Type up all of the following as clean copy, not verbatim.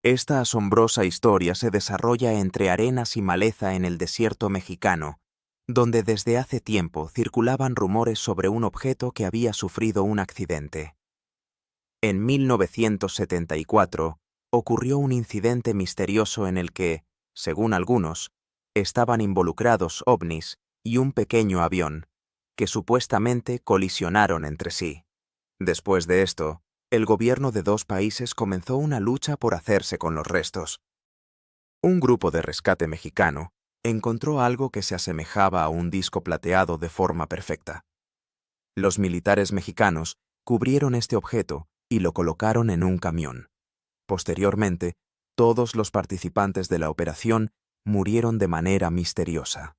Esta asombrosa historia se desarrolla entre arenas y maleza en el desierto mexicano, donde desde hace tiempo circulaban rumores sobre un objeto que había sufrido un accidente. En 1974 ocurrió un incidente misterioso en el que, según algunos, estaban involucrados ovnis y un pequeño avión, que supuestamente colisionaron entre sí. Después de esto, el gobierno de dos países comenzó una lucha por hacerse con los restos. Un grupo de rescate mexicano encontró algo que se asemejaba a un disco plateado de forma perfecta. Los militares mexicanos cubrieron este objeto y lo colocaron en un camión. Posteriormente, todos los participantes de la operación murieron de manera misteriosa.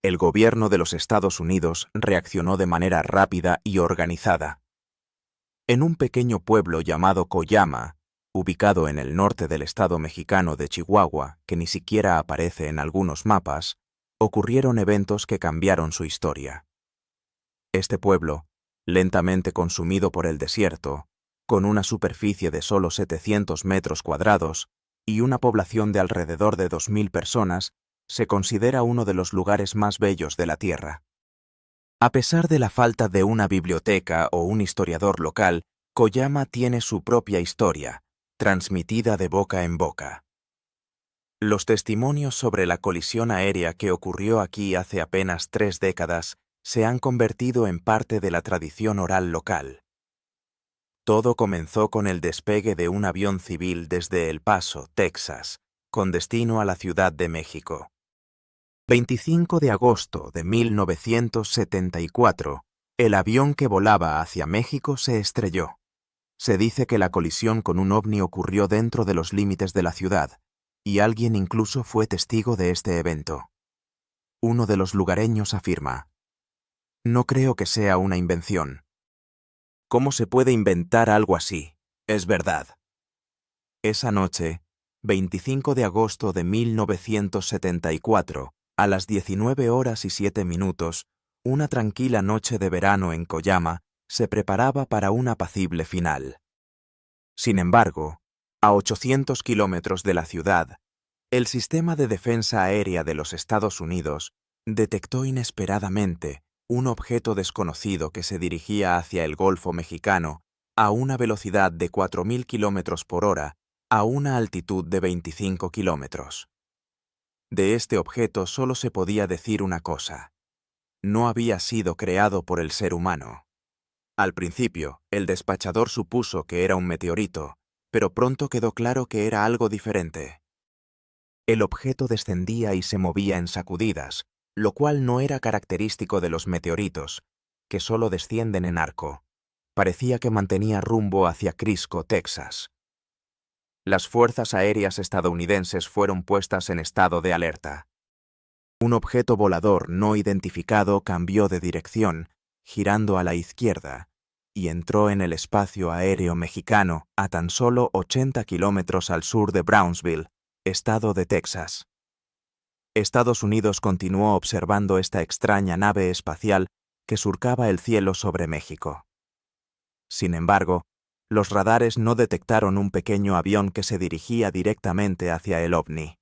El gobierno de los Estados Unidos reaccionó de manera rápida y organizada. En un pequeño pueblo llamado Coyama, ubicado en el norte del estado mexicano de Chihuahua, que ni siquiera aparece en algunos mapas, ocurrieron eventos que cambiaron su historia. Este pueblo, lentamente consumido por el desierto, con una superficie de solo 700 metros cuadrados y una población de alrededor de 2.000 personas, se considera uno de los lugares más bellos de la Tierra. A pesar de la falta de una biblioteca o un historiador local, Coyama tiene su propia historia, transmitida de boca en boca. Los testimonios sobre la colisión aérea que ocurrió aquí hace apenas 3 décadas se han convertido en parte de la tradición oral local. Todo comenzó con el despegue de un avión civil desde El Paso, Texas, con destino a la Ciudad de México. 25 de agosto de 1974, el avión que volaba hacia México se estrelló. Se dice que la colisión con un ovni ocurrió dentro de los límites de la ciudad, y alguien incluso fue testigo de este evento. Uno de los lugareños afirma: "No creo que sea una invención. ¿Cómo se puede inventar algo así? Es verdad". Esa noche, 25 de agosto de 1974, a las 19:07, una tranquila noche de verano en Coyama se preparaba para un apacible final. Sin embargo, a 800 kilómetros de la ciudad, el Sistema de Defensa Aérea de los Estados Unidos detectó inesperadamente un objeto desconocido que se dirigía hacia el Golfo Mexicano a una velocidad de 4.000 kilómetros por hora a una altitud de 25 kilómetros. De este objeto solo se podía decir una cosa: no había sido creado por el ser humano. Al principio, el despachador supuso que era un meteorito, pero pronto quedó claro que era algo diferente. El objeto descendía y se movía en sacudidas, lo cual no era característico de los meteoritos, que solo descienden en arco. Parecía que mantenía rumbo hacia Crisco, Texas. Las fuerzas aéreas estadounidenses fueron puestas en estado de alerta. Un objeto volador no identificado cambió de dirección, girando a la izquierda, y entró en el espacio aéreo mexicano a tan solo 80 kilómetros al sur de Brownsville, estado de Texas. Estados Unidos continuó observando esta extraña nave espacial que surcaba el cielo sobre México. Sin embargo, los radares no detectaron un pequeño avión que se dirigía directamente hacia el ovni.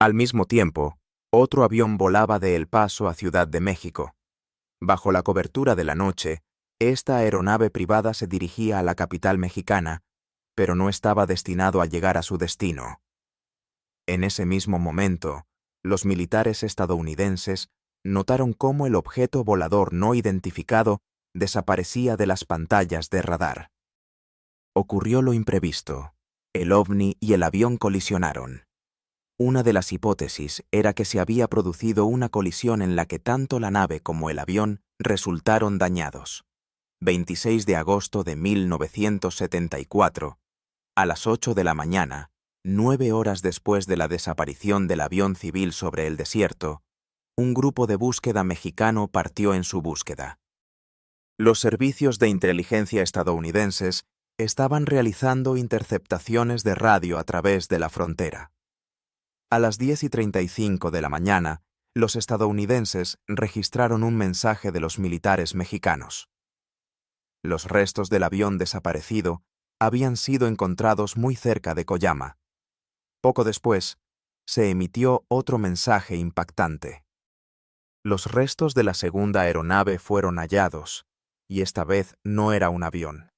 Al mismo tiempo, otro avión volaba de El Paso a Ciudad de México. Bajo la cobertura de la noche, esta aeronave privada se dirigía a la capital mexicana, pero no estaba destinado a llegar a su destino. En ese mismo momento, los militares estadounidenses notaron cómo el objeto volador no identificado desaparecía de las pantallas de radar. Ocurrió lo imprevisto. El ovni y el avión colisionaron. Una de las hipótesis era que se había producido una colisión en la que tanto la nave como el avión resultaron dañados. 26 de agosto de 1974, a las 8 de la mañana, 9 horas después de la desaparición del avión civil sobre el desierto, un grupo de búsqueda mexicano partió en su búsqueda. Los servicios de inteligencia estadounidenses estaban realizando interceptaciones de radio a través de la frontera. A las 10:35 de la mañana, los estadounidenses registraron un mensaje de los militares mexicanos. Los restos del avión desaparecido habían sido encontrados muy cerca de Koyama. Poco después, se emitió otro mensaje impactante. Los restos de la segunda aeronave fueron hallados, y esta vez no era un avión.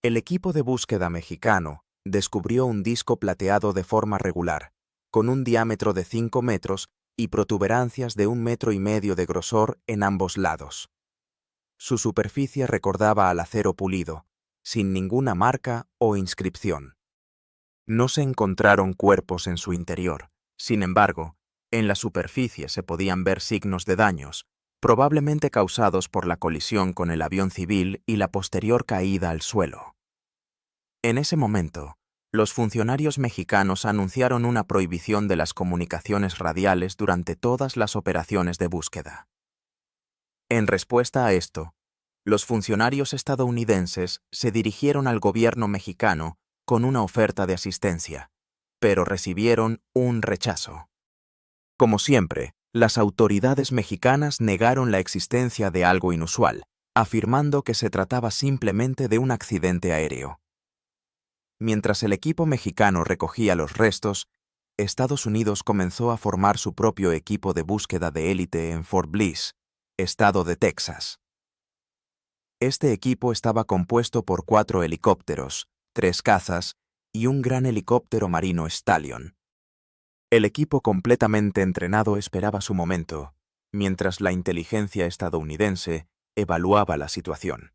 El equipo de búsqueda mexicano descubrió un disco plateado de forma regular, con un diámetro de 5 metros y protuberancias de 1,5 metros de grosor en ambos lados. Su superficie recordaba al acero pulido, sin ninguna marca o inscripción. No se encontraron cuerpos en su interior. Sin embargo, en la superficie se podían ver signos de daños, probablemente causados por la colisión con el avión civil y la posterior caída al suelo. En ese momento, los funcionarios mexicanos anunciaron una prohibición de las comunicaciones radiales durante todas las operaciones de búsqueda. En respuesta a esto, los funcionarios estadounidenses se dirigieron al gobierno mexicano con una oferta de asistencia, pero recibieron un rechazo. Como siempre, las autoridades mexicanas negaron la existencia de algo inusual, afirmando que se trataba simplemente de un accidente aéreo. Mientras el equipo mexicano recogía los restos, Estados Unidos comenzó a formar su propio equipo de búsqueda de élite en Fort Bliss, estado de Texas. Este equipo estaba compuesto por 4 helicópteros, 3 cazas y un gran helicóptero marino Stallion. El equipo completamente entrenado esperaba su momento, mientras la inteligencia estadounidense evaluaba la situación.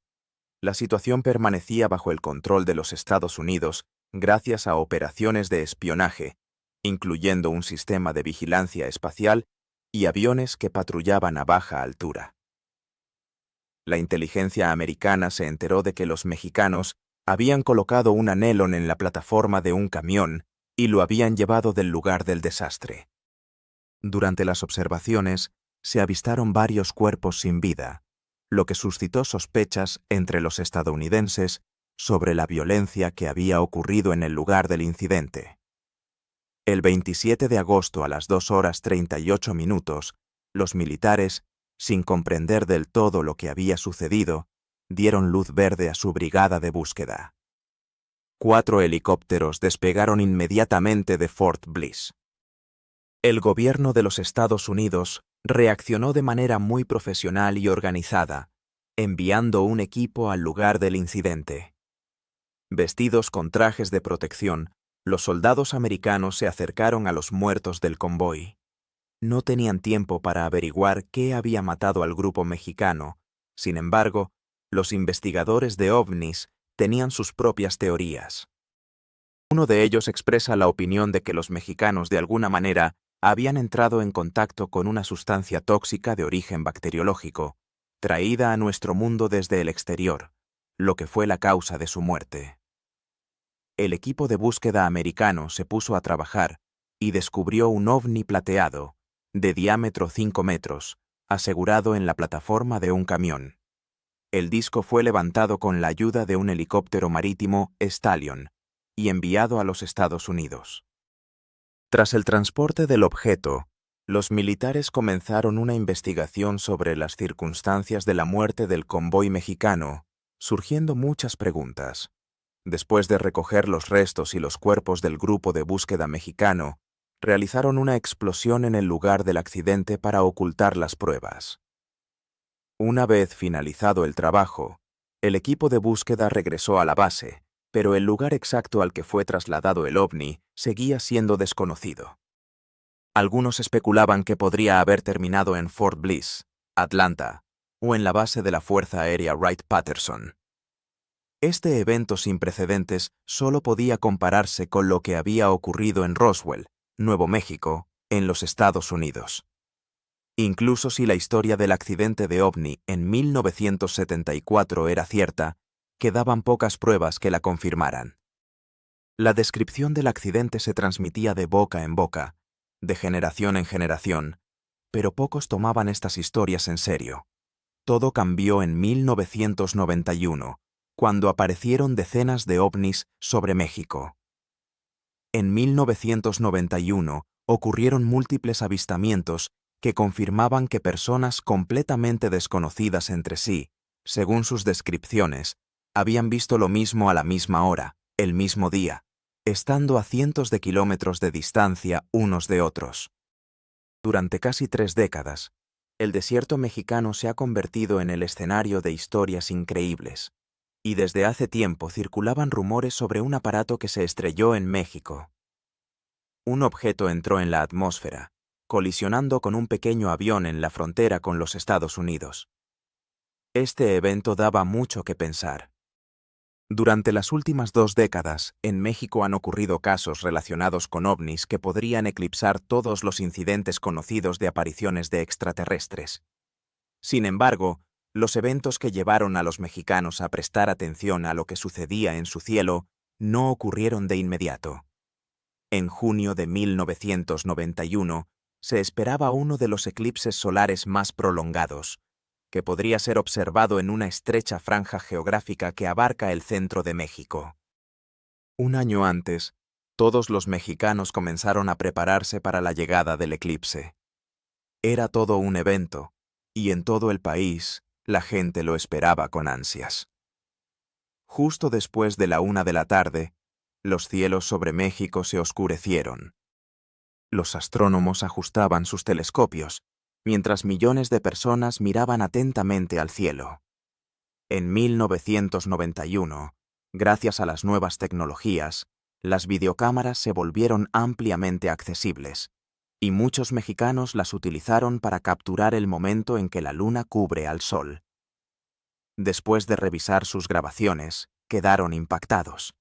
La situación permanecía bajo el control de los Estados Unidos gracias a operaciones de espionaje, incluyendo un sistema de vigilancia espacial y aviones que patrullaban a baja altura. La inteligencia americana se enteró de que los mexicanos habían colocado un anelón en la plataforma de un camión y lo habían llevado del lugar del desastre. Durante las observaciones, se avistaron varios cuerpos sin vida, lo que suscitó sospechas entre los estadounidenses sobre la violencia que había ocurrido en el lugar del incidente. El 27 de agosto a las 2:38, los militares, sin comprender del todo lo que había sucedido, dieron luz verde a su brigada de búsqueda. 4 helicópteros despegaron inmediatamente de Fort Bliss. El gobierno de los Estados Unidos reaccionó de manera muy profesional y organizada, enviando un equipo al lugar del incidente. Vestidos con trajes de protección, los soldados americanos se acercaron a los muertos del convoy. No tenían tiempo para averiguar qué había matado al grupo mexicano. Sin embargo, los investigadores de ovnis tenían sus propias teorías. Uno de ellos expresa la opinión de que los mexicanos de alguna manera habían entrado en contacto con una sustancia tóxica de origen bacteriológico, traída a nuestro mundo desde el exterior, lo que fue la causa de su muerte. El equipo de búsqueda americano se puso a trabajar y descubrió un ovni plateado, de diámetro 5 metros, asegurado en la plataforma de un camión. El disco fue levantado con la ayuda de un helicóptero marítimo Stallion y enviado a los Estados Unidos. Tras el transporte del objeto, los militares comenzaron una investigación sobre las circunstancias de la muerte del convoy mexicano, surgiendo muchas preguntas. Después de recoger los restos y los cuerpos del grupo de búsqueda mexicano, realizaron una explosión en el lugar del accidente para ocultar las pruebas. Una vez finalizado el trabajo, el equipo de búsqueda regresó a la base, pero el lugar exacto al que fue trasladado el ovni seguía siendo desconocido. Algunos especulaban que podría haber terminado en Fort Bliss, Atlanta, o en la base de la Fuerza Aérea Wright-Patterson. Este evento sin precedentes solo podía compararse con lo que había ocurrido en Roswell, Nuevo México, en los Estados Unidos. Incluso si la historia del accidente de ovni en 1974 era cierta, quedaban pocas pruebas que la confirmaran. La descripción del accidente se transmitía de boca en boca, de generación en generación, pero pocos tomaban estas historias en serio. Todo cambió en 1991, cuando aparecieron decenas de ovnis sobre México. En 1991 ocurrieron múltiples avistamientos que confirmaban que personas completamente desconocidas entre sí, según sus descripciones, Habían visto lo mismo a la misma hora, el mismo día, estando a cientos de kilómetros de distancia unos de otros. Durante casi 3 décadas, el desierto mexicano se ha convertido en el escenario de historias increíbles, y desde hace tiempo circulaban rumores sobre un aparato que se estrelló en México. Un objeto entró en la atmósfera, colisionando con un pequeño avión en la frontera con los Estados Unidos. Este evento daba mucho que pensar. Durante las últimas 2 décadas, en México han ocurrido casos relacionados con ovnis que podrían eclipsar todos los incidentes conocidos de apariciones de extraterrestres. Sin embargo, los eventos que llevaron a los mexicanos a prestar atención a lo que sucedía en su cielo no ocurrieron de inmediato. En junio de 1991, se esperaba uno de los eclipses solares más prolongados, que podría ser observado en una estrecha franja geográfica que abarca el centro de México. Un año antes, todos los mexicanos comenzaron a prepararse para la llegada del eclipse. Era todo un evento, y en todo el país, la gente lo esperaba con ansias. Justo después de la 1 de la tarde, los cielos sobre México se oscurecieron. Los astrónomos ajustaban sus telescopios, mientras millones de personas miraban atentamente al cielo. En 1991, gracias a las nuevas tecnologías, las videocámaras se volvieron ampliamente accesibles, y muchos mexicanos las utilizaron para capturar el momento en que la luna cubre al sol. Después de revisar sus grabaciones, quedaron impactados.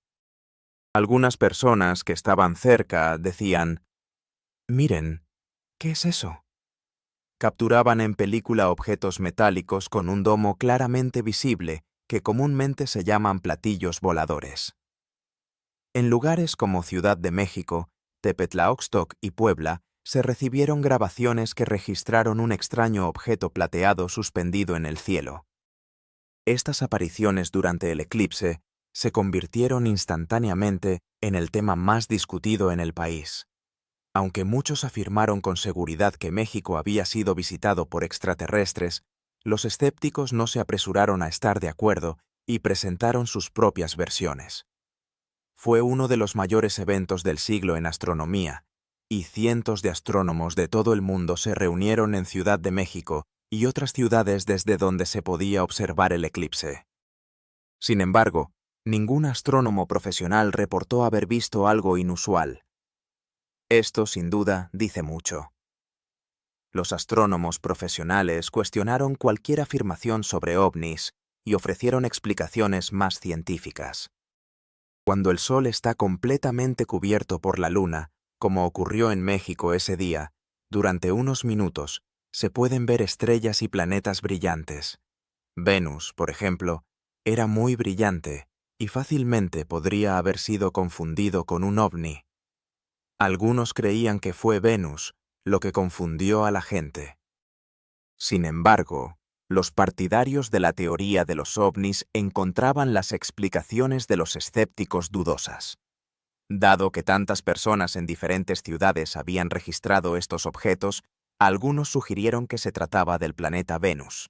Algunas personas que estaban cerca decían: «Miren, ¿qué es eso?». Capturaban en película objetos metálicos con un domo claramente visible que comúnmente se llaman platillos voladores. En lugares como Ciudad de México, Tepetlaoxtoc y Puebla se recibieron grabaciones que registraron un extraño objeto plateado suspendido en el cielo. Estas apariciones durante el eclipse se convirtieron instantáneamente en el tema más discutido en el país. Aunque muchos afirmaron con seguridad que México había sido visitado por extraterrestres, los escépticos no se apresuraron a estar de acuerdo y presentaron sus propias versiones. Fue uno de los mayores eventos del siglo en astronomía, y cientos de astrónomos de todo el mundo se reunieron en Ciudad de México y otras ciudades desde donde se podía observar el eclipse. Sin embargo, ningún astrónomo profesional reportó haber visto algo inusual. Esto, sin duda, dice mucho. Los astrónomos profesionales cuestionaron cualquier afirmación sobre ovnis y ofrecieron explicaciones más científicas. Cuando el Sol está completamente cubierto por la Luna, como ocurrió en México ese día, durante unos minutos se pueden ver estrellas y planetas brillantes. Venus, por ejemplo, era muy brillante y fácilmente podría haber sido confundido con un ovni. Algunos creían que fue Venus lo que confundió a la gente. Sin embargo, los partidarios de la teoría de los ovnis encontraban las explicaciones de los escépticos dudosas. Dado que tantas personas en diferentes ciudades habían registrado estos objetos, algunos sugirieron que se trataba del planeta Venus.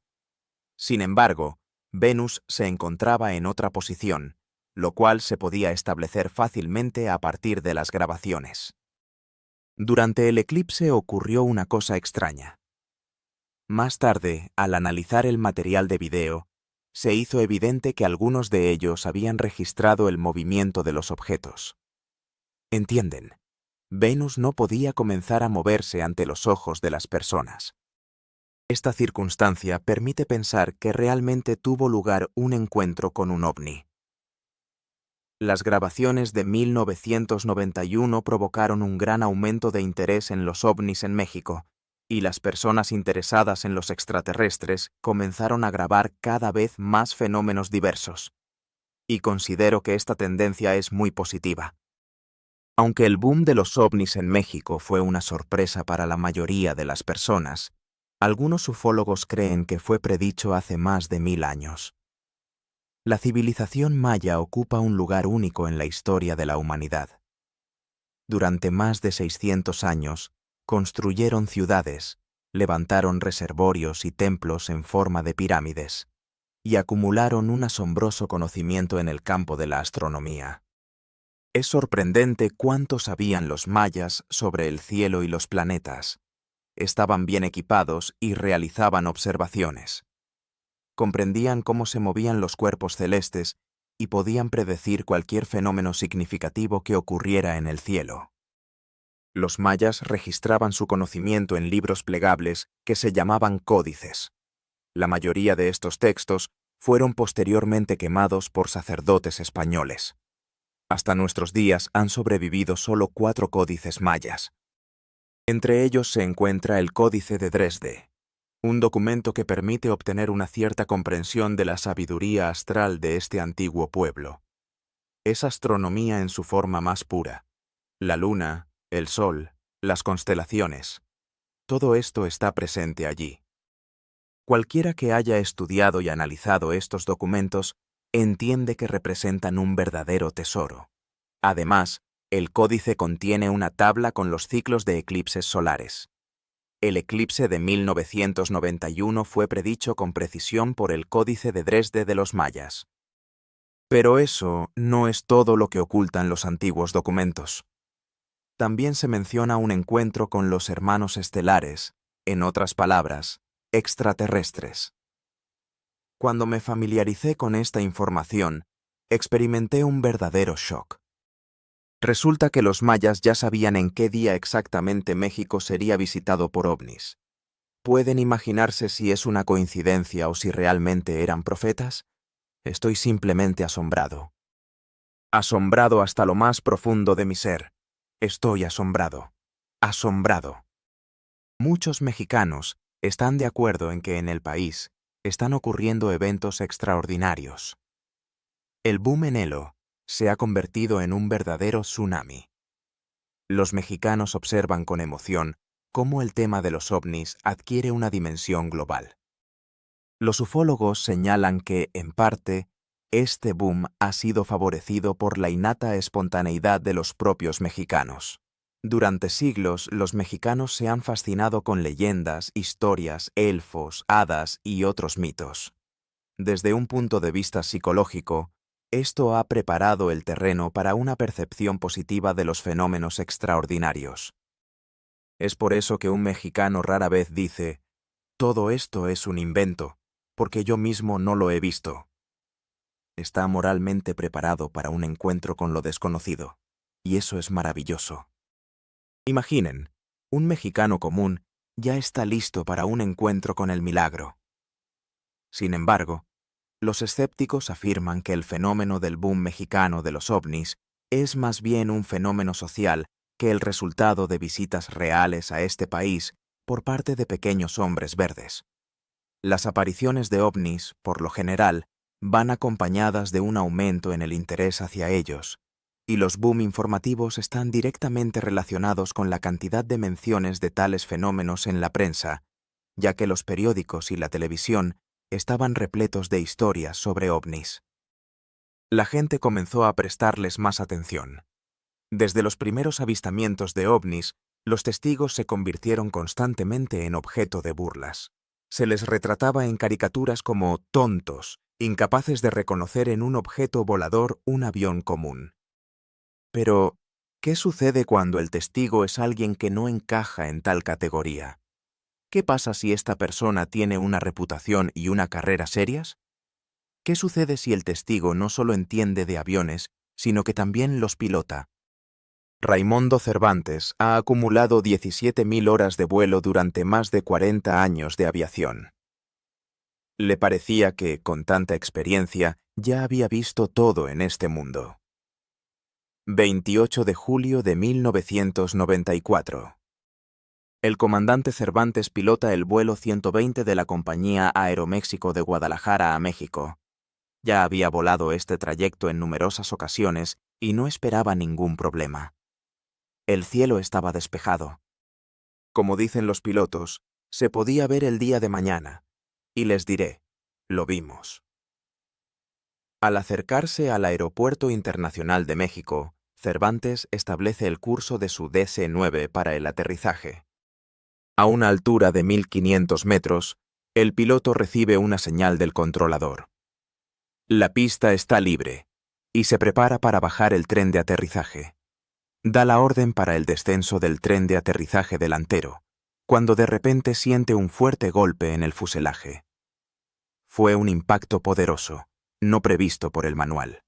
Sin embargo, Venus se encontraba en otra posición, lo cual se podía establecer fácilmente a partir de las grabaciones. Durante el eclipse ocurrió una cosa extraña. Más tarde, al analizar el material de video, se hizo evidente que algunos de ellos habían registrado el movimiento de los objetos. ¿Entienden? Venus no podía comenzar a moverse ante los ojos de las personas. Esta circunstancia permite pensar que realmente tuvo lugar un encuentro con un ovni. Las grabaciones de 1991 provocaron un gran aumento de interés en los ovnis en México, y las personas interesadas en los extraterrestres comenzaron a grabar cada vez más fenómenos diversos. Y considero que esta tendencia es muy positiva. Aunque el boom de los ovnis en México fue una sorpresa para la mayoría de las personas, algunos ufólogos creen que fue predicho hace más de 1000 años. La civilización maya ocupa un lugar único en la historia de la humanidad. Durante más de 600 años, construyeron ciudades, levantaron reservorios y templos en forma de pirámides, y acumularon un asombroso conocimiento en el campo de la astronomía. Es sorprendente cuánto sabían los mayas sobre el cielo y los planetas. Estaban bien equipados y realizaban observaciones. Comprendían cómo se movían los cuerpos celestes y podían predecir cualquier fenómeno significativo que ocurriera en el cielo. Los mayas registraban su conocimiento en libros plegables que se llamaban códices. La mayoría de estos textos fueron posteriormente quemados por sacerdotes españoles. Hasta nuestros días han sobrevivido solo 4 códices mayas. Entre ellos se encuentra el Códice de Dresde, un documento que permite obtener una cierta comprensión de la sabiduría astral de este antiguo pueblo. Es astronomía en su forma más pura. La luna, el sol, las constelaciones. Todo esto está presente allí. Cualquiera que haya estudiado y analizado estos documentos entiende que representan un verdadero tesoro. Además, el códice contiene una tabla con los ciclos de eclipses solares. El eclipse de 1991 fue predicho con precisión por el Códice de Dresde de los mayas. Pero eso no es todo lo que ocultan los antiguos documentos. También se menciona un encuentro con los hermanos estelares, en otras palabras, extraterrestres. Cuando me familiaricé con esta información, experimenté un verdadero shock. Resulta que los mayas ya sabían en qué día exactamente México sería visitado por ovnis. ¿Pueden imaginarse si es una coincidencia o si realmente eran profetas? Estoy simplemente asombrado. Asombrado hasta lo más profundo de mi ser. Estoy asombrado. Asombrado. Muchos mexicanos están de acuerdo en que en el país están ocurriendo eventos extraordinarios. El boom en Elo se ha convertido en un verdadero tsunami. Los mexicanos observan con emoción cómo el tema de los ovnis adquiere una dimensión global. Los ufólogos señalan que, en parte, este boom ha sido favorecido por la innata espontaneidad de los propios mexicanos. Durante siglos, los mexicanos se han fascinado con leyendas, historias, elfos, hadas y otros mitos. Desde un punto de vista psicológico, esto ha preparado el terreno para una percepción positiva de los fenómenos extraordinarios. Es por eso que un mexicano rara vez dice, «Todo esto es un invento, porque yo mismo no lo he visto». Está moralmente preparado para un encuentro con lo desconocido, y eso es maravilloso. Imaginen, un mexicano común ya está listo para un encuentro con el milagro. Sin embargo, los escépticos afirman que el fenómeno del boom mexicano de los ovnis es más bien un fenómeno social que el resultado de visitas reales a este país por parte de pequeños hombres verdes. Las apariciones de ovnis, por lo general, van acompañadas de un aumento en el interés hacia ellos, y los boom informativos están directamente relacionados con la cantidad de menciones de tales fenómenos en la prensa, ya que los periódicos y la televisión estaban repletos de historias sobre ovnis. La gente comenzó a prestarles más atención. Desde los primeros avistamientos de ovnis, los testigos se convirtieron constantemente en objeto de burlas. Se les retrataba en caricaturas como tontos, incapaces de reconocer en un objeto volador un avión común. Pero, ¿qué sucede cuando el testigo es alguien que no encaja en tal categoría? ¿Qué pasa si esta persona tiene una reputación y una carrera serias? ¿Qué sucede si el testigo no solo entiende de aviones, sino que también los pilota? Raimundo Cervantes ha acumulado 17.000 horas de vuelo durante más de 40 años de aviación. Le parecía que, con tanta experiencia, ya había visto todo en este mundo. 28 de julio de 1994. El comandante Cervantes pilota el vuelo 120 de la compañía Aeroméxico de Guadalajara a México. Ya había volado este trayecto en numerosas ocasiones y no esperaba ningún problema. El cielo estaba despejado. Como dicen los pilotos, se podía ver el día de mañana. Y les diré, lo vimos. Al acercarse al Aeropuerto Internacional de México, Cervantes establece el curso de su DC-9 para el aterrizaje. A una altura de 1.500 metros, el piloto recibe una señal del controlador. La pista está libre y se prepara para bajar el tren de aterrizaje. Da la orden para el descenso del tren de aterrizaje delantero, cuando de repente siente un fuerte golpe en el fuselaje. Fue un impacto poderoso, no previsto por el manual.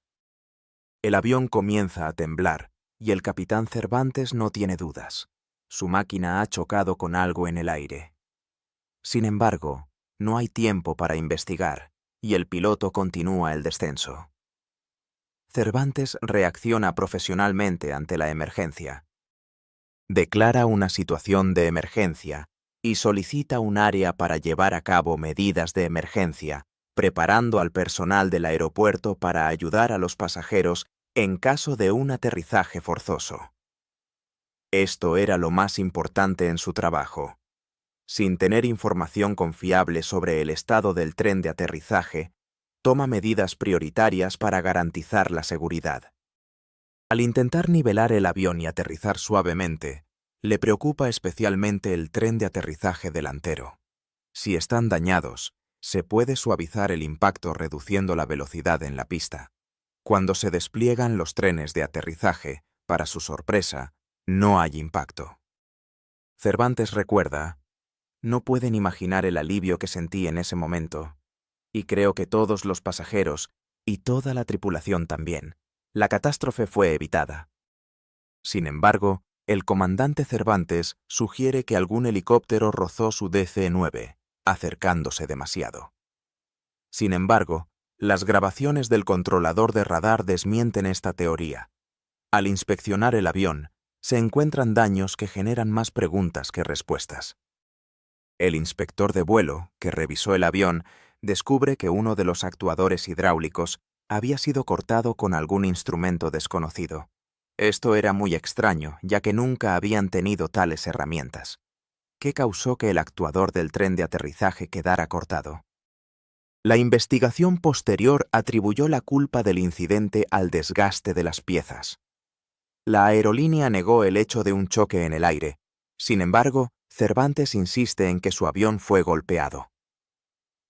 El avión comienza a temblar y el capitán Cervantes no tiene dudas. Su máquina ha chocado con algo en el aire. Sin embargo, no hay tiempo para investigar y el piloto continúa el descenso. Cervantes reacciona profesionalmente ante la emergencia. Declara una situación de emergencia y solicita un área para llevar a cabo medidas de emergencia, preparando al personal del aeropuerto para ayudar a los pasajeros en caso de un aterrizaje forzoso. Esto era lo más importante en su trabajo. Sin tener información confiable sobre el estado del tren de aterrizaje, toma medidas prioritarias para garantizar la seguridad. Al intentar nivelar el avión y aterrizar suavemente, le preocupa especialmente el tren de aterrizaje delantero. Si están dañados, se puede suavizar el impacto reduciendo la velocidad en la pista. Cuando se despliegan los trenes de aterrizaje, para su sorpresa, no hay impacto. Cervantes recuerda: no pueden imaginar el alivio que sentí en ese momento. Y creo que todos los pasajeros, y toda la tripulación también. La catástrofe fue evitada. Sin embargo, el comandante Cervantes sugiere que algún helicóptero rozó su DC-9, acercándose demasiado. Sin embargo, las grabaciones del controlador de radar desmienten esta teoría. Al inspeccionar el avión, se encuentran daños que generan más preguntas que respuestas. El inspector de vuelo, que revisó el avión, descubre que uno de los actuadores hidráulicos había sido cortado con algún instrumento desconocido. Esto era muy extraño, ya que nunca habían tenido tales herramientas. ¿Qué causó que el actuador del tren de aterrizaje quedara cortado? La investigación posterior atribuyó la culpa del incidente al desgaste de las piezas. La aerolínea negó el hecho de un choque en el aire. Sin embargo, Cervantes insiste en que su avión fue golpeado.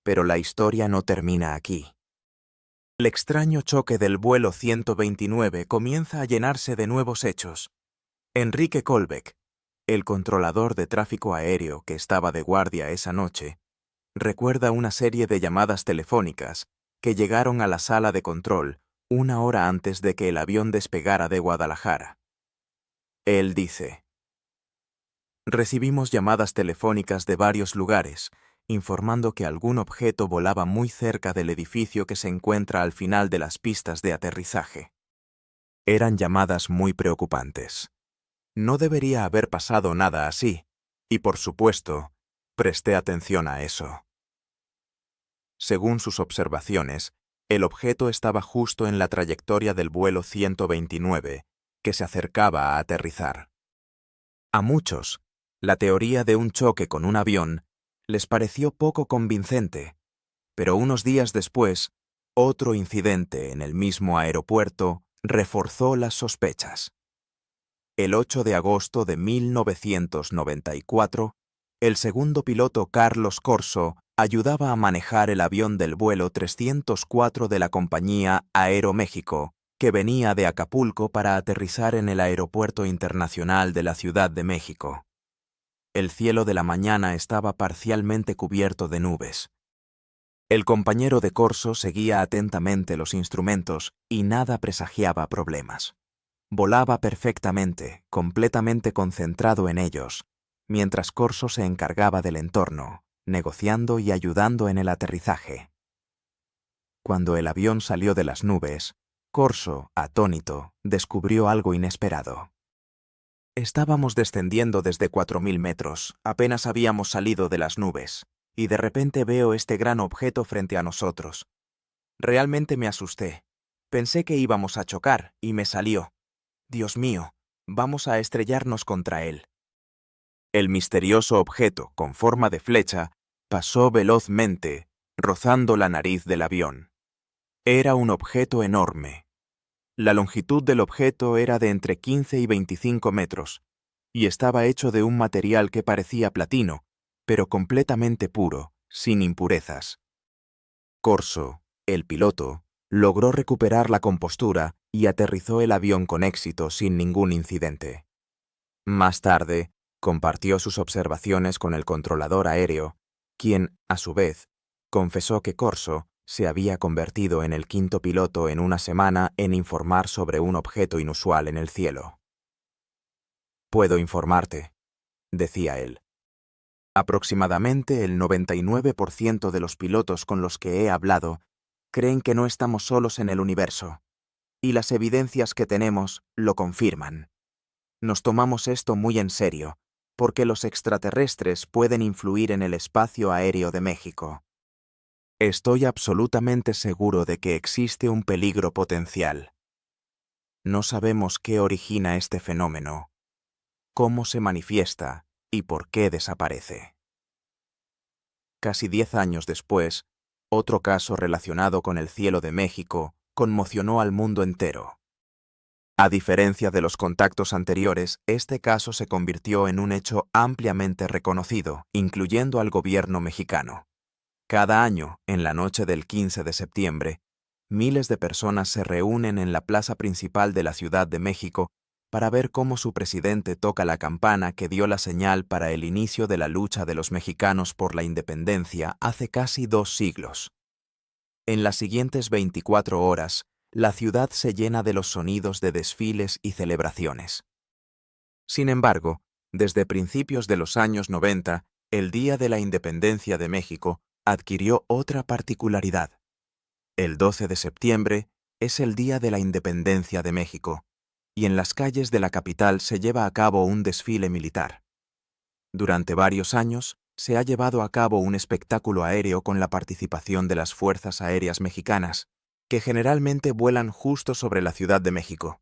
Pero la historia no termina aquí. El extraño choque del vuelo 129 comienza a llenarse de nuevos hechos. Enrique Colbeck, el controlador de tráfico aéreo que estaba de guardia esa noche, recuerda una serie de llamadas telefónicas que llegaron a la sala de control una hora antes de que el avión despegara de Guadalajara. Él dice: recibimos llamadas telefónicas de varios lugares, informando que algún objeto volaba muy cerca del edificio que se encuentra al final de las pistas de aterrizaje. Eran llamadas muy preocupantes. No debería haber pasado nada así, y por supuesto, presté atención a eso. Según sus observaciones, el objeto estaba justo en la trayectoria del vuelo 129, que se acercaba a aterrizar. A muchos, la teoría de un choque con un avión les pareció poco convincente, pero unos días después, otro incidente en el mismo aeropuerto reforzó las sospechas. El 8 de agosto de 1994, el segundo piloto Carlos Corso ayudaba a manejar el avión del vuelo 304 de la compañía Aeroméxico, que venía de Acapulco para aterrizar en el Aeropuerto Internacional de la Ciudad de México. El cielo de la mañana estaba parcialmente cubierto de nubes. El compañero de Corso seguía atentamente los instrumentos y nada presagiaba problemas. Volaba perfectamente, completamente concentrado en ellos, mientras Corso se encargaba del entorno, negociando y ayudando en el aterrizaje. Cuando el avión salió de las nubes, Corso, atónito, descubrió algo inesperado. Estábamos descendiendo desde 4000 metros, apenas habíamos salido de las nubes, y de repente veo este gran objeto frente a nosotros. Realmente me asusté. Pensé que íbamos a chocar, y me salió: Dios mío, vamos a estrellarnos contra él. El misterioso objeto, con forma de flecha, pasó velozmente, rozando la nariz del avión. Era un objeto enorme. La longitud del objeto era de entre 15 y 25 metros, y estaba hecho de un material que parecía platino, pero completamente puro, sin impurezas. Corso, el piloto, Logró recuperar la compostura y aterrizó el avión con éxito sin ningún incidente. Más tarde, compartió sus observaciones con el controlador aéreo, quien, a su vez, confesó que Corso se había convertido en el quinto piloto en una semana en informar sobre un objeto inusual en el cielo. «Puedo informarte», decía él. «Aproximadamente el 99% de los pilotos con los que he hablado creen que no estamos solos en el universo, y las evidencias que tenemos lo confirman. Nos tomamos esto muy en serio, porque los extraterrestres pueden influir en el espacio aéreo de México. Estoy absolutamente seguro de que existe un peligro potencial. No sabemos qué origina este fenómeno, cómo se manifiesta y por qué desaparece». Casi 10 años después, otro caso relacionado con el cielo de México conmocionó al mundo entero. A diferencia de los contactos anteriores, este caso se convirtió en un hecho ampliamente reconocido, incluyendo al gobierno mexicano. Cada año, en la noche del 15 de septiembre, miles de personas se reúnen en la plaza principal de la Ciudad de México para ver cómo su presidente toca la campana que dio la señal para el inicio de la lucha de los mexicanos por la independencia hace casi 2 siglos. En las siguientes 24 horas, la ciudad se llena de los sonidos de desfiles y celebraciones. Sin embargo, desde principios de los años 90, el Día de la Independencia de México adquirió otra particularidad. El 12 de septiembre es el Día de la Independencia de México, y en las calles de la capital se lleva a cabo un desfile militar. Durante varios años, se ha llevado a cabo un espectáculo aéreo con la participación de las Fuerzas Aéreas Mexicanas, que generalmente vuelan justo sobre la Ciudad de México.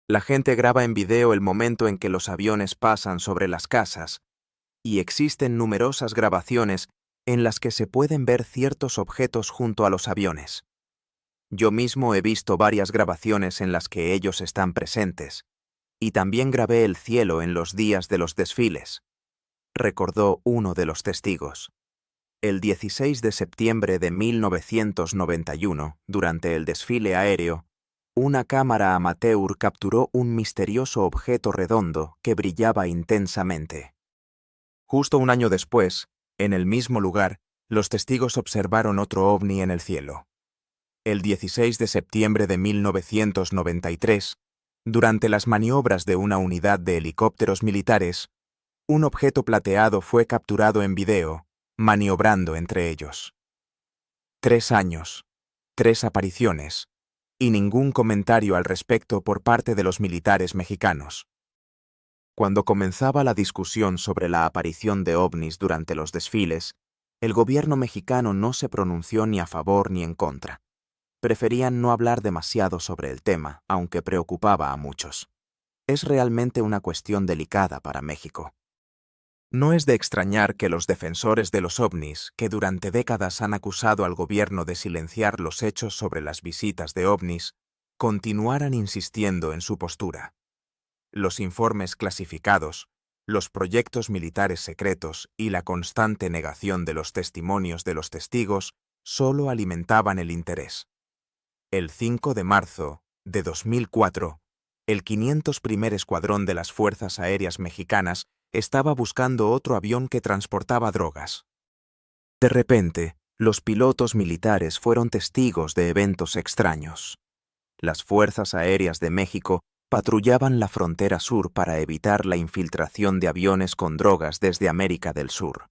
La gente graba en video el momento en que los aviones pasan sobre las casas, y existen numerosas grabaciones en las que se pueden ver ciertos objetos junto a los aviones. Yo mismo he visto varias grabaciones en las que ellos están presentes, y también grabé el cielo en los días de los desfiles, recordó uno de los testigos. El 16 de septiembre de 1991, durante el desfile aéreo, una cámara amateur capturó un misterioso objeto redondo que brillaba intensamente. Justo un año después, en el mismo lugar, los testigos observaron otro ovni en el cielo. El 16 de septiembre de 1993, durante las maniobras de una unidad de helicópteros militares, un objeto plateado fue capturado en video, maniobrando entre ellos. 3 años, 3 apariciones, y ningún comentario al respecto por parte de los militares mexicanos. Cuando comenzaba la discusión sobre la aparición de ovnis durante los desfiles, el gobierno mexicano no se pronunció ni a favor ni en contra. Preferían no hablar demasiado sobre el tema, aunque preocupaba a muchos. Es realmente una cuestión delicada para México. No es de extrañar que los defensores de los ovnis, que durante décadas han acusado al gobierno de silenciar los hechos sobre las visitas de ovnis, continuaran insistiendo en su postura. Los informes clasificados, los proyectos militares secretos y la constante negación de los testimonios de los testigos solo alimentaban el interés. El 5 de marzo de 2004, el 501 Escuadrón de las Fuerzas Aéreas Mexicanas estaba buscando otro avión que transportaba drogas. De repente, los pilotos militares fueron testigos de eventos extraños. Las Fuerzas Aéreas de México patrullaban la frontera sur para evitar la infiltración de aviones con drogas desde América del Sur.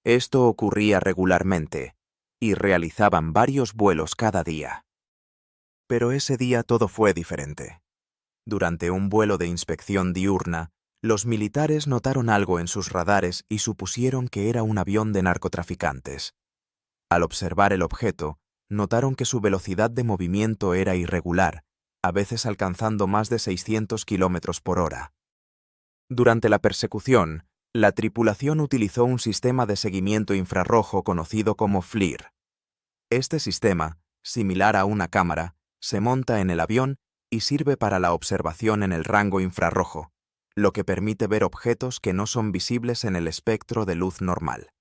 Esto ocurría regularmente, y realizaban varios vuelos cada día. Pero ese día todo fue diferente. Durante un vuelo de inspección diurna, los militares notaron algo en sus radares y supusieron que era un avión de narcotraficantes. Al observar el objeto, notaron que su velocidad de movimiento era irregular, a veces alcanzando más de 600 kilómetros por hora. Durante la persecución, la tripulación utilizó un sistema de seguimiento infrarrojo conocido como FLIR. Este sistema, similar a una cámara, se monta en el avión y sirve para la observación en el rango infrarrojo, lo que permite ver objetos que no son visibles en el espectro de luz normal.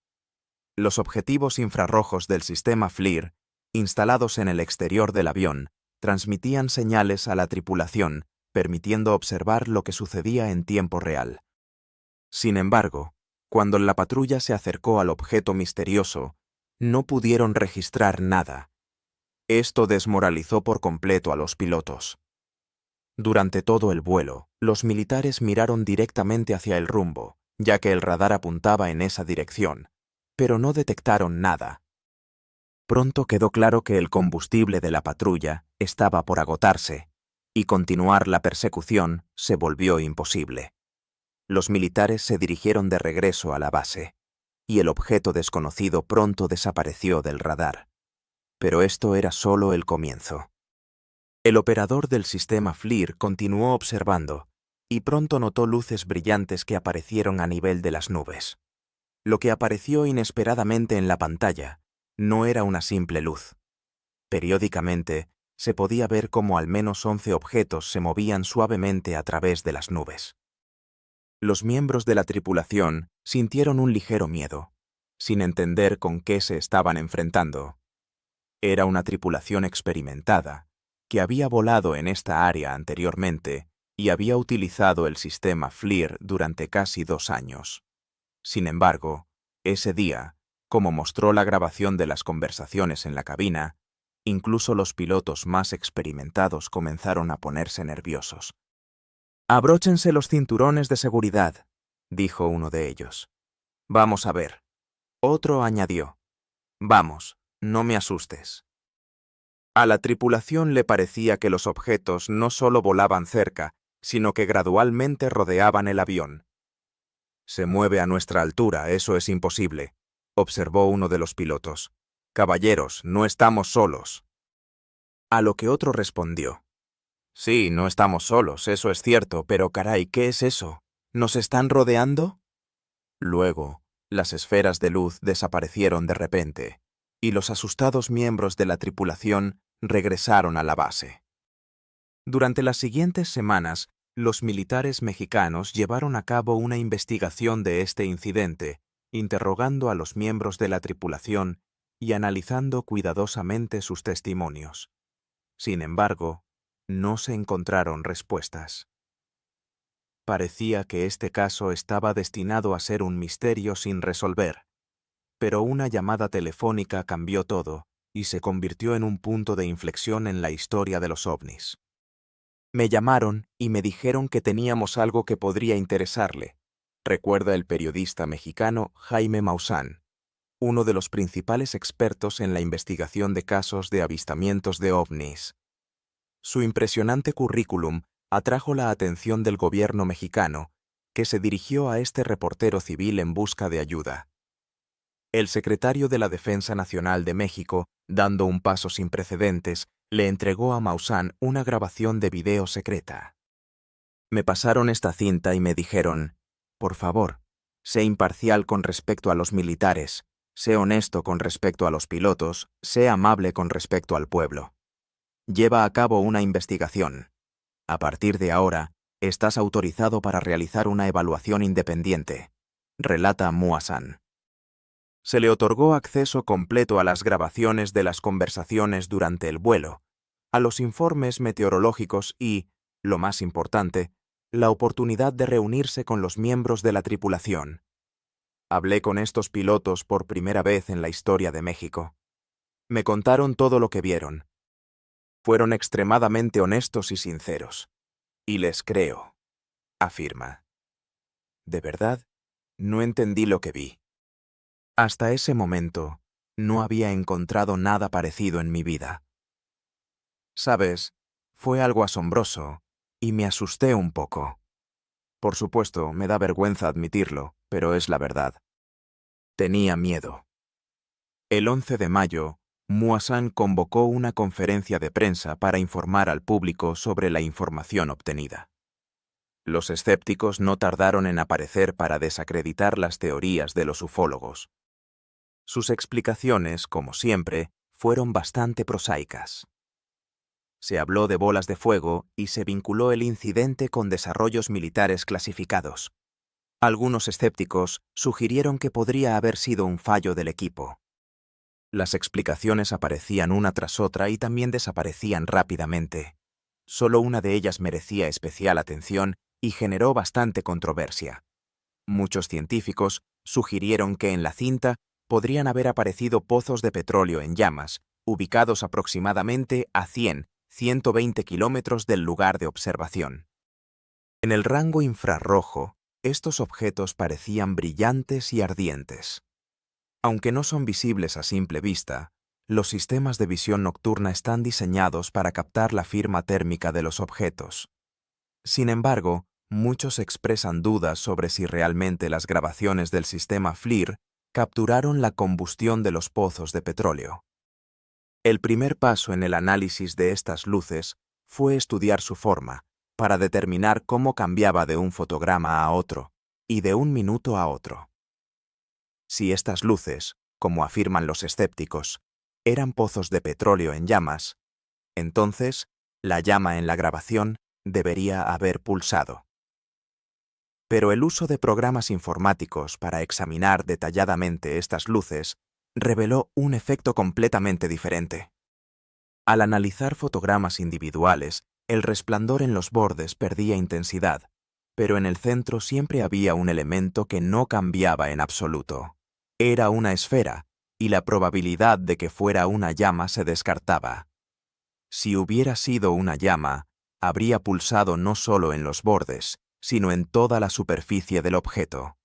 Los objetivos infrarrojos del sistema FLIR instalados en el exterior del avión, transmitían señales a la tripulación, permitiendo observar lo que sucedía en tiempo real. Sin embargo, cuando la patrulla se acercó al objeto misterioso, no pudieron registrar nada. Esto desmoralizó por completo a los pilotos. Durante todo el vuelo, los militares miraron directamente hacia el rumbo, ya que el radar apuntaba en esa dirección, pero no detectaron nada. Pronto quedó claro que el combustible de la patrulla estaba por agotarse, y continuar la persecución se volvió imposible. Los militares se dirigieron de regreso a la base, y el objeto desconocido pronto desapareció del radar. Pero esto era solo el comienzo. El operador del sistema FLIR continuó observando, y pronto notó luces brillantes que aparecieron a nivel de las nubes. Lo que apareció inesperadamente en la pantalla no era una simple luz. Periódicamente, se podía ver cómo al menos 11 objetos se movían suavemente a través de las nubes. Los miembros de la tripulación sintieron un ligero miedo, sin entender con qué se estaban enfrentando. Era una tripulación experimentada, que había volado en esta área anteriormente y había utilizado el sistema FLIR durante casi 2 años. Sin embargo, ese día, como mostró la grabación de las conversaciones en la cabina, incluso los pilotos más experimentados comenzaron a ponerse nerviosos. «Abróchense los cinturones de seguridad», dijo uno de ellos. «Vamos a ver». Otro añadió. «Vamos, no me asustes». A la tripulación le parecía que los objetos no solo volaban cerca, sino que gradualmente rodeaban el avión. «Se mueve a nuestra altura, eso es imposible», observó uno de los pilotos. «Caballeros, no estamos solos». A lo que otro respondió. «Sí, no estamos solos, eso es cierto, pero caray, ¿qué es eso? ¿Nos están rodeando?» Luego, las esferas de luz desaparecieron de repente, y los asustados miembros de la tripulación regresaron a la base. Durante las siguientes semanas, los militares mexicanos llevaron a cabo una investigación de este incidente, interrogando a los miembros de la tripulación y analizando cuidadosamente sus testimonios. Sin embargo, no se encontraron respuestas. Parecía que este caso estaba destinado a ser un misterio sin resolver, pero una llamada telefónica cambió todo y se convirtió en un punto de inflexión en la historia de los ovnis. Me llamaron y me dijeron que teníamos algo que podría interesarle, recuerda el periodista mexicano Jaime Maussan, uno de los principales expertos en la investigación de casos de avistamientos de ovnis. Su impresionante currículum atrajo la atención del gobierno mexicano, que se dirigió a este reportero civil en busca de ayuda. El secretario de la Defensa Nacional de México, dando un paso sin precedentes, le entregó a Maussan una grabación de video secreta. Me pasaron esta cinta y me dijeron, por favor, sé imparcial con respecto a los militares, sé honesto con respecto a los pilotos, sé amable con respecto al pueblo. Lleva a cabo una investigación. A partir de ahora, estás autorizado para realizar una evaluación independiente, relata Maussan. Se le otorgó acceso completo a las grabaciones de las conversaciones durante el vuelo, a los informes meteorológicos y, lo más importante, la oportunidad de reunirse con los miembros de la tripulación. Hablé con estos pilotos por primera vez en la historia de México. Me contaron todo lo que vieron. Fueron extremadamente honestos y sinceros. Y les creo, afirma. De verdad, no entendí lo que vi. Hasta ese momento, no había encontrado nada parecido en mi vida. Sabes, fue algo asombroso, y me asusté un poco. Por supuesto, me da vergüenza admitirlo, pero es la verdad. Tenía miedo. El 11 de mayo, Maussan convocó una conferencia de prensa para informar al público sobre la información obtenida. Los escépticos no tardaron en aparecer para desacreditar las teorías de los ufólogos. Sus explicaciones, como siempre, fueron bastante prosaicas. Se habló de bolas de fuego y se vinculó el incidente con desarrollos militares clasificados. Algunos escépticos sugirieron que podría haber sido un fallo del equipo. Las explicaciones aparecían una tras otra y también desaparecían rápidamente. Solo una de ellas merecía especial atención y generó bastante controversia. Muchos científicos sugirieron que en la cinta podrían haber aparecido pozos de petróleo en llamas, ubicados aproximadamente a 120 kilómetros del lugar de observación. En el rango infrarrojo, estos objetos parecían brillantes y ardientes. Aunque no son visibles a simple vista, los sistemas de visión nocturna están diseñados para captar la firma térmica de los objetos. Sin embargo, muchos expresan dudas sobre si realmente las grabaciones del sistema FLIR capturaron la combustión de los pozos de petróleo. El primer paso en el análisis de estas luces fue estudiar su forma, para determinar cómo cambiaba de un fotograma a otro, y de un minuto a otro. Si estas luces, como afirman los escépticos, eran pozos de petróleo en llamas, entonces la llama en la grabación debería haber pulsado. Pero el uso de programas informáticos para examinar detalladamente estas luces reveló un efecto completamente diferente. Al analizar fotogramas individuales, el resplandor en los bordes perdía intensidad, pero en el centro siempre había un elemento que no cambiaba en absoluto. Era una esfera, y la probabilidad de que fuera una llama se descartaba. Si hubiera sido una llama, habría pulsado no solo en los bordes, sino en toda la superficie del objeto.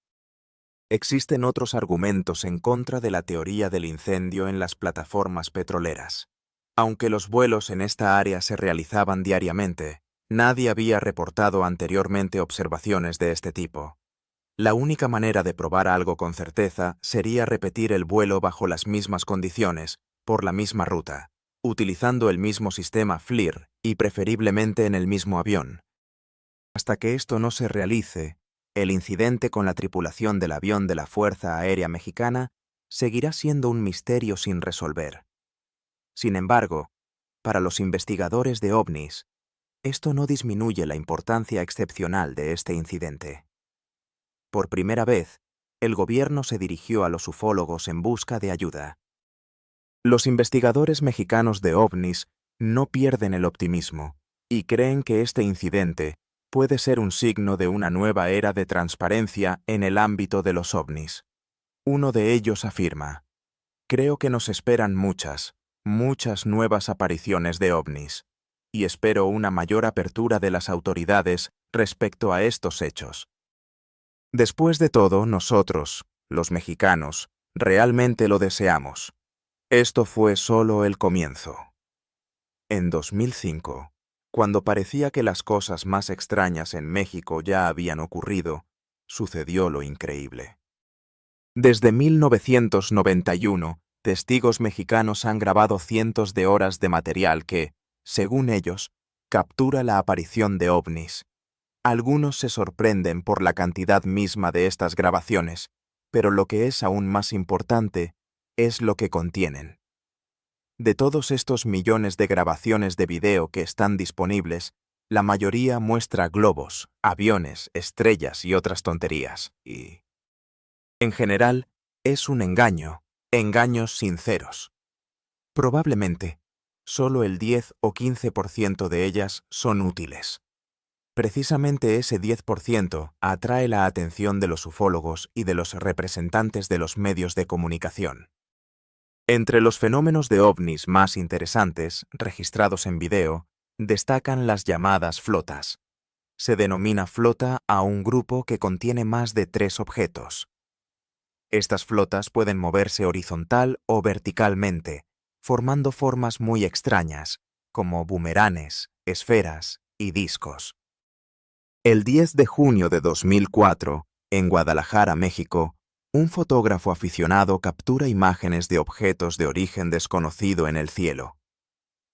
Existen otros argumentos en contra de la teoría del incendio en las plataformas petroleras. Aunque los vuelos en esta área se realizaban diariamente, nadie había reportado anteriormente observaciones de este tipo. La única manera de probar algo con certeza sería repetir el vuelo bajo las mismas condiciones, por la misma ruta, utilizando el mismo sistema FLIR y preferiblemente en el mismo avión. Hasta que esto no se realice, el incidente con la tripulación del avión de la Fuerza Aérea Mexicana seguirá siendo un misterio sin resolver. Sin embargo, para los investigadores de ovnis, esto no disminuye la importancia excepcional de este incidente. Por primera vez, el gobierno se dirigió a los ufólogos en busca de ayuda. Los investigadores mexicanos de ovnis no pierden el optimismo y creen que este incidente puede ser un signo de una nueva era de transparencia en el ámbito de los ovnis. Uno de ellos afirma: "Creo que nos esperan muchas nuevas apariciones de ovnis, y espero una mayor apertura de las autoridades respecto a estos hechos". Después de todo, nosotros, los mexicanos, realmente lo deseamos. Esto fue solo el comienzo. En 2005, cuando parecía que las cosas más extrañas en México ya habían ocurrido, sucedió lo increíble. Desde 1991, testigos mexicanos han grabado cientos de horas de material que, según ellos, captura la aparición de ovnis. Algunos se sorprenden por la cantidad misma de estas grabaciones, pero lo que es aún más importante es lo que contienen. De todos estos millones de grabaciones de video que están disponibles, la mayoría muestra globos, aviones, estrellas y otras tonterías. Y, en general, es un engaño, engaños sinceros. Probablemente, solo el 10 o 15% de ellas son útiles. Precisamente ese 10% atrae la atención de los ufólogos y de los representantes de los medios de comunicación. Entre los fenómenos de ovnis más interesantes, registrados en video, destacan las llamadas flotas. Se denomina flota a un grupo que contiene más de 3 objetos. Estas flotas pueden moverse horizontal o verticalmente, formando formas muy extrañas, como bumeranes, esferas y discos. El 10 de junio de 2004, en Guadalajara, México, un fotógrafo aficionado captura imágenes de objetos de origen desconocido en el cielo.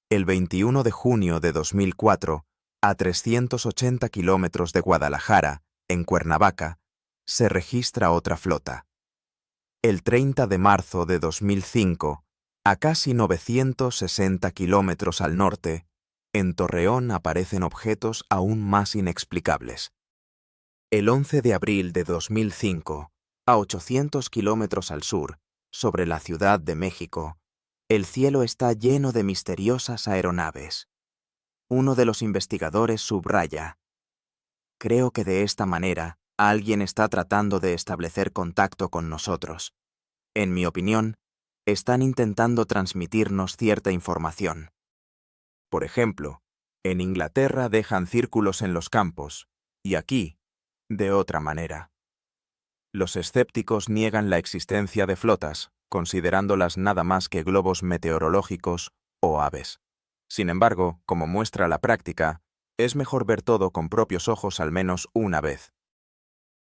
El 21 de junio de 2004, a 380 kilómetros de Guadalajara, en Cuernavaca, se registra otra flota. El 30 de marzo de 2005, a casi 960 kilómetros al norte, en Torreón aparecen objetos aún más inexplicables. El 11 de abril de 2005, a 800 kilómetros al sur, sobre la Ciudad de México, El cielo está lleno de misteriosas aeronaves. Uno de los investigadores subraya: creo que de esta manera alguien está tratando de establecer contacto con nosotros. En mi opinión, están intentando transmitirnos cierta información. Por ejemplo, en Inglaterra dejan círculos en los campos, y aquí, de otra manera. Los escépticos niegan la existencia de flotas, considerándolas nada más que globos meteorológicos o aves. Sin embargo, como muestra la práctica, es mejor ver todo con propios ojos al menos una vez.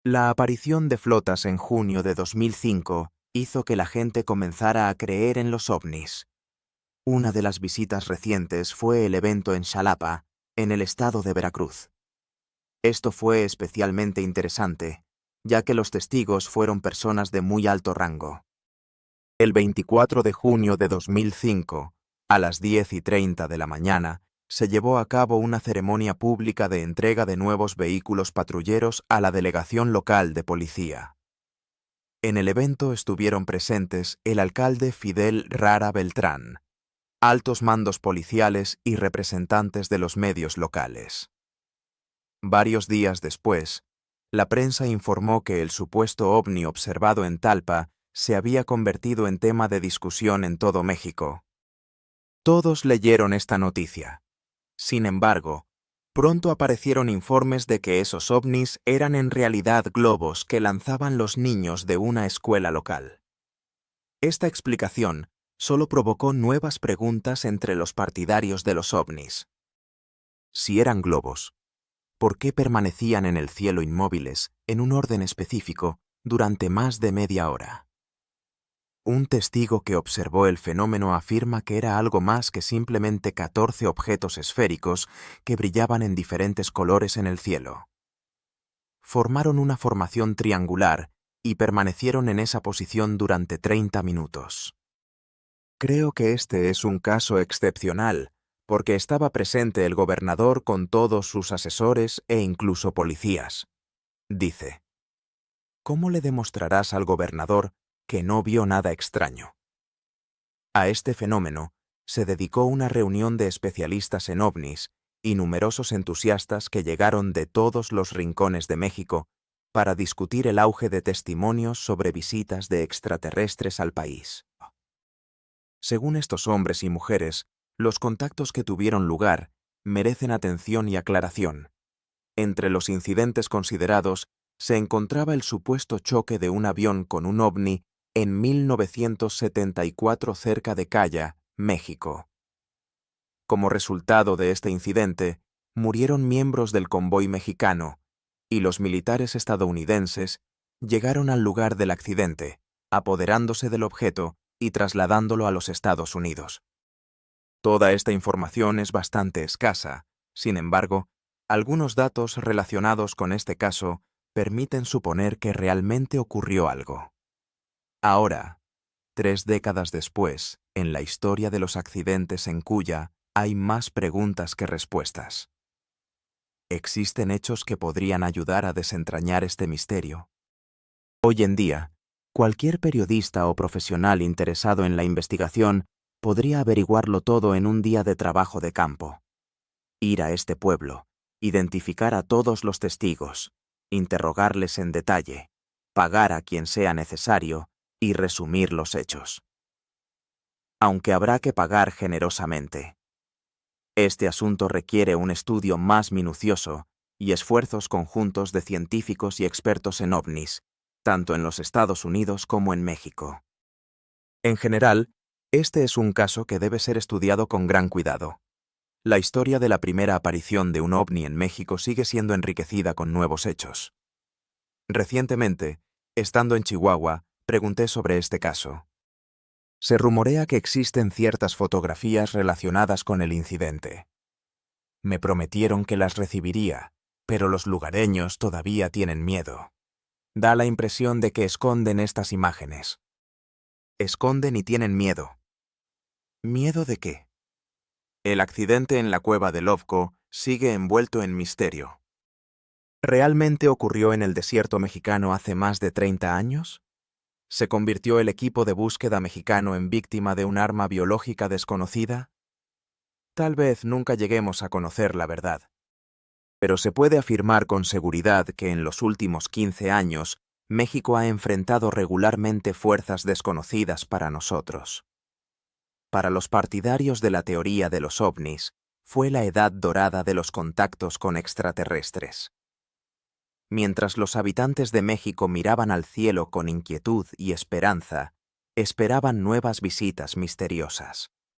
La aparición de flotas en junio de 2005 hizo que la gente comenzara a creer en los ovnis. Una de las visitas recientes fue el evento en Xalapa, en el estado de Veracruz. Esto fue especialmente interesante, ya que los testigos fueron personas de muy alto rango. El 24 de junio de 2005, a las 10:30 de la mañana, se llevó a cabo una ceremonia pública de entrega de nuevos vehículos patrulleros a la delegación local de policía. En el evento estuvieron presentes el alcalde Fidel Rara Beltrán, altos mandos policiales y representantes de los medios locales. Varios días después, la prensa informó que el supuesto ovni observado en Talpa se había convertido en tema de discusión en todo México. Todos leyeron esta noticia. Sin embargo, pronto aparecieron informes de que esos ovnis eran en realidad globos que lanzaban los niños de una escuela local. Esta explicación solo provocó nuevas preguntas entre los partidarios de los ovnis. Si eran globos, ¿por qué permanecían en el cielo inmóviles, en un orden específico, durante más de media hora? Un testigo que observó el fenómeno afirma que era algo más que simplemente 14 objetos esféricos que brillaban en diferentes colores en el cielo. Formaron una formación triangular y permanecieron en esa posición durante 30 minutos. Creo que este es un caso excepcional, porque estaba presente el gobernador con todos sus asesores e incluso policías. Dice: ¿cómo le demostrarás al gobernador que no vio nada extraño? A este fenómeno se dedicó una reunión de especialistas en ovnis y numerosos entusiastas que llegaron de todos los rincones de México para discutir el auge de testimonios sobre visitas de extraterrestres al país. Según estos hombres y mujeres, los contactos que tuvieron lugar merecen atención y aclaración. Entre los incidentes considerados se encontraba el supuesto choque de un avión con un ovni en 1974 cerca de Caya, México. Como resultado de este incidente, murieron miembros del convoy mexicano y los militares estadounidenses llegaron al lugar del accidente, apoderándose del objeto y trasladándolo a los Estados Unidos. Toda esta información es bastante escasa. Sin embargo, algunos datos relacionados con este caso permiten suponer que realmente ocurrió algo. Ahora, 3 décadas después, en la historia de los accidentes en Cuya, hay más preguntas que respuestas. ¿Existen hechos que podrían ayudar a desentrañar este misterio? Hoy en día, cualquier periodista o profesional interesado en la investigación podría averiguarlo todo en un día de trabajo de campo. Ir a este pueblo, identificar a todos los testigos, interrogarles en detalle, pagar a quien sea necesario y resumir los hechos. Aunque habrá que pagar generosamente. Este asunto requiere un estudio más minucioso y esfuerzos conjuntos de científicos y expertos en ovnis, tanto en los Estados Unidos como en México. En general, este es un caso que debe ser estudiado con gran cuidado. La historia de la primera aparición de un ovni en México sigue siendo enriquecida con nuevos hechos. Recientemente, estando en Chihuahua, pregunté sobre este caso. Se rumorea que existen ciertas fotografías relacionadas con el incidente. Me prometieron que las recibiría, pero los lugareños todavía tienen miedo. Da la impresión de que esconden estas imágenes. Esconden y tienen miedo. ¿Miedo de qué? El accidente en la cueva de Lovco sigue envuelto en misterio. ¿Realmente ocurrió en el desierto mexicano hace más de 30 años? ¿Se convirtió el equipo de búsqueda mexicano en víctima de un arma biológica desconocida? Tal vez nunca lleguemos a conocer la verdad. Pero se puede afirmar con seguridad que en los últimos 15 años, México ha enfrentado regularmente fuerzas desconocidas para nosotros. Para los partidarios de la teoría de los ovnis, fue la edad dorada de los contactos con extraterrestres. Mientras los habitantes de México miraban al cielo con inquietud y esperanza, esperaban nuevas visitas misteriosas.